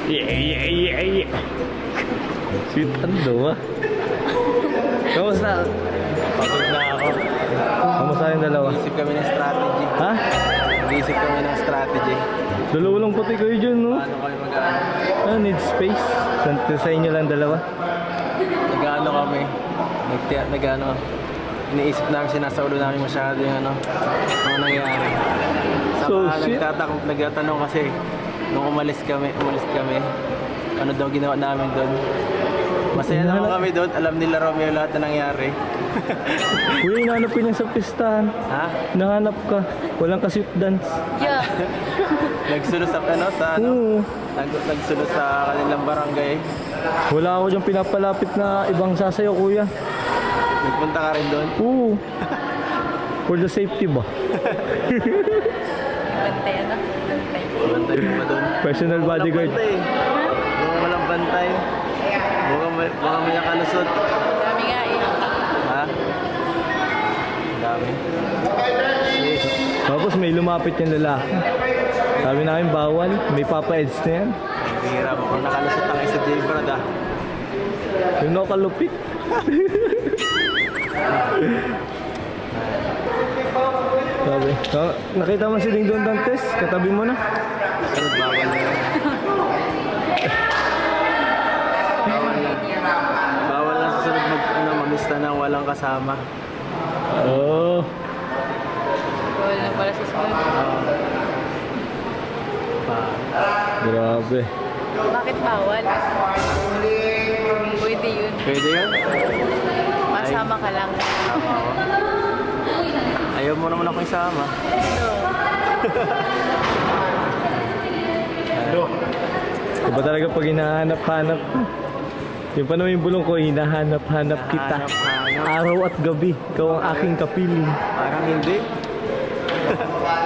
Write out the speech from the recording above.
Yeah. Sweet ano ah. Kamusta? Pagod na ako. Kamusta yung dalawa? Isip kami ng strategy. Ha? Isip kami ng strategy. Dalawa lang pati kayo dyan, no? Paano kami mag-ano? Ah, need space. Sa inyo lang dalawa. Nag-ano kami. Nag-ano. Iniisip namin, sinasaulo namin masyado yung ano nangyari. So, Saka shit. nagtatanong kasi nung umalis kami, ano daw ginawa namin doon. Masaya naman kami doon, alam nila Romeo lahat na nangyari. Kuya, hinahanap ko niya sa pistahan. Ha? Nahanap ka. Walang ka-sweet dance. Yeah. Nagsunod sa Oo. nagsunod sa kanilang barangay. Wala ako dyan pinapalapit na ibang sasayaw, kuya. Nagpunta ka rin doon. Oo. For the safety ba? Bantay ano? Bantay. Bantay pa doon. Personal bodyguard. Mukhang walang bantay. Mukhang may nakalusot. Dami nga eh. Ha? Ang dami. Tapos may lumapit yung lalaki. Sabi namin bawal. May papa-eds na yan. Ang hirap. Mukhang nakalusot ang isa J. Brad ah. Yung nakalupit. Sabi, nakita mo si Ding Don Dantes? Katabi mo na. Sunod bawal na yun. Bawal na sa sunod mamista ng walang kasama. Oo. Bawal na pala sa school. Grabe. Bakit bawal? Pwede yun. Pwede yun? Masama ka lang. Ayaw mo naman ako isama. Iba talaga pag hinahanap-hanap. Yung pa naman yung bulong ko, hinahanap-hanap kita. Hanap-hanap. Araw at gabi, ikaw ang aking kapiling. Parang hindi.